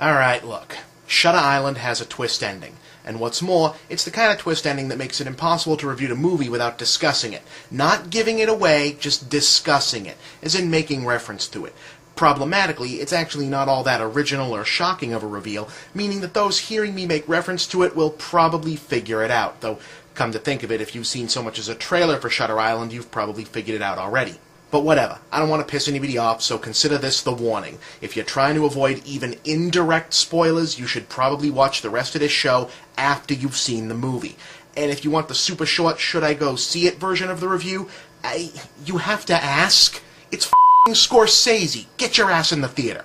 Alright, look. Shutter Island has a twist ending. And what's more, it's the kind of twist ending that makes it impossible to review the movie without discussing it. Not giving it away, just discussing it, as in making reference to it. Problematically, it's actually not all that original or shocking of a reveal, meaning that those hearing me make reference to it will probably figure it out, though, come to think of it, if you've seen so much as a trailer for Shutter Island, you've probably figured it out already. But whatever, I don't want to piss anybody off, so consider this the warning. If you're trying to avoid even indirect spoilers, you should probably watch the rest of this show after you've seen the movie. And if you want the super short, should I go see it version of the review, you have to ask? It's f***ing Scorsese. Get your ass in the theater.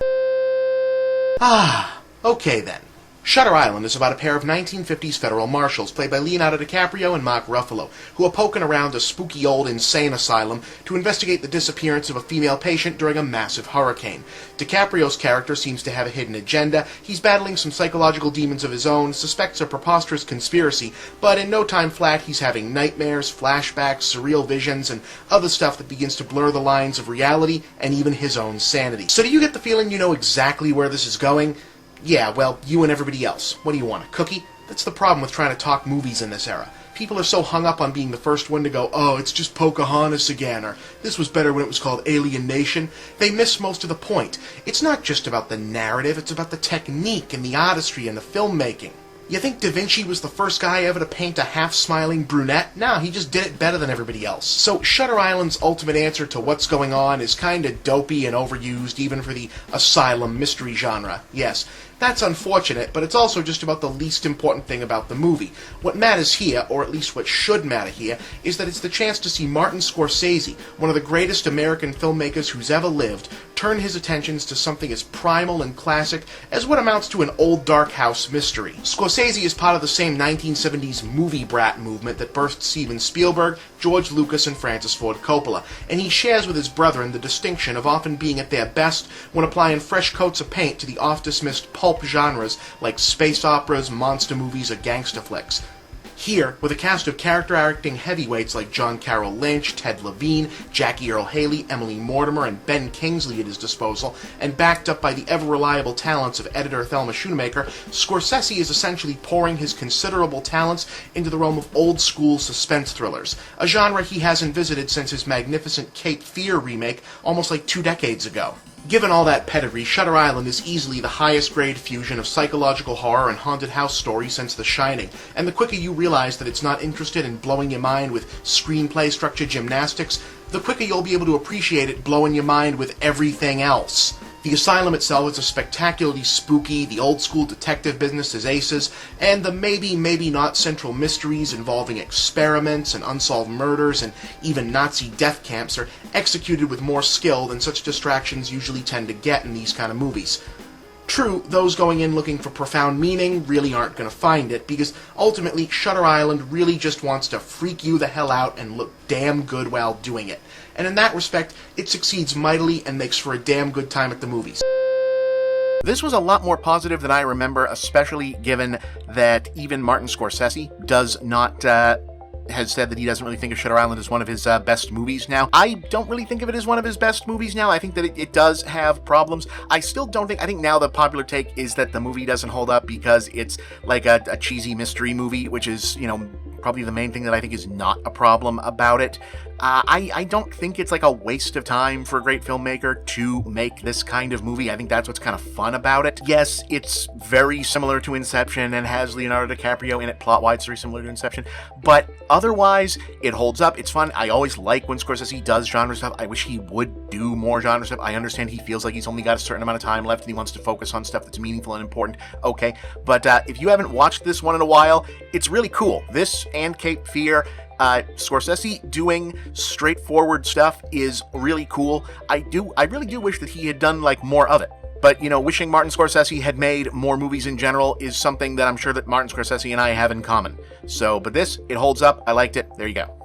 Okay then. Shutter Island is about a pair of 1950s federal marshals, played by Leonardo DiCaprio and Mark Ruffalo, who are poking around a spooky old insane asylum to investigate the disappearance of a female patient during a massive hurricane. DiCaprio's character seems to have a hidden agenda, he's battling some psychological demons of his own, suspects a preposterous conspiracy, but in no time flat he's having nightmares, flashbacks, surreal visions, and other stuff that begins to blur the lines of reality and even his own sanity. So do you get the feeling you know exactly where this is going? Yeah, well, you and everybody else. What do you want, a cookie? That's the problem with trying to talk movies in this era. People are so hung up on being the first one to go, oh, it's just Pocahontas again, or this was better when it was called Alien Nation. They miss most of the point. It's not just about the narrative, it's about the technique and the artistry and the filmmaking. You think Da Vinci was the first guy ever to paint a half-smiling brunette? No, he just did it better than everybody else. So Shutter Island's ultimate answer to what's going on is kinda dopey and overused even for the asylum mystery genre. Yes, that's unfortunate, but it's also just about the least important thing about the movie. What matters here, or at least what should matter here, is that it's the chance to see Martin Scorsese, one of the greatest American filmmakers who's ever lived, turn his attentions to something as primal and classic as what amounts to an old dark house mystery. Scorsese is part of the same 1970s movie brat movement that birthed Steven Spielberg, George Lucas, and Francis Ford Coppola, and he shares with his brethren the distinction of often being at their best when applying fresh coats of paint to the oft-dismissed pulp genres like space operas, monster movies, or gangster flicks. Here, with a cast of character-acting heavyweights like John Carroll Lynch, Ted Levine, Jackie Earle Haley, Emily Mortimer, and Ben Kingsley at his disposal, and backed up by the ever-reliable talents of editor Thelma Schoonmaker, Scorsese is essentially pouring his considerable talents into the realm of old-school suspense thrillers, a genre he hasn't visited since his magnificent Cape Fear remake almost like 2 decades ago. Given all that pedigree, Shutter Island is easily the highest-grade fusion of psychological horror and haunted house story since The Shining, and the quicker you realize that it's not interested in blowing your mind with screenplay structure gymnastics, the quicker you'll be able to appreciate it blowing your mind with everything else. The asylum itself is a spectacularly spooky, the old-school detective business is aces, and the maybe not central mysteries involving experiments and unsolved murders and even Nazi death camps are executed with more skill than such distractions usually tend to get in these kind of movies. True, those going in looking for profound meaning really aren't going to find it, because ultimately Shutter Island really just wants to freak you the hell out and look damn good while doing it. And in that respect, it succeeds mightily and makes for a damn good time at the movies. This was a lot more positive than I remember, especially given that even Martin Scorsese does not, has said that he doesn't really think of Shutter Island as one of his best movies now. I don't really think of it as one of his best movies now. I think that it does have problems. I still don't think, I think now the popular take is that the movie doesn't hold up because it's like a cheesy mystery movie, which is, you know, probably the main thing that I think is not a problem about it. I don't think it's like a waste of time for a great filmmaker to make this kind of movie. I think that's what's kind of fun about it. Yes, it's very similar to Inception and has Leonardo DiCaprio in it. Plot-wise, it's very similar to Inception. But otherwise, it holds up. It's fun. I always like when Scorsese does genre stuff. I wish he would do more genre stuff. I understand he feels like he's only got a certain amount of time left and he wants to focus on stuff that's meaningful and important. Okay, but if you haven't watched this one in a while, it's really cool. This and Cape Fear, Scorsese doing straightforward stuff is really cool. I really do wish that he had done like more of it. But, you know, wishing Martin Scorsese had made more movies in general is something that I'm sure that Martin Scorsese and I have in common. So, but this, it holds up. I liked it. There you go.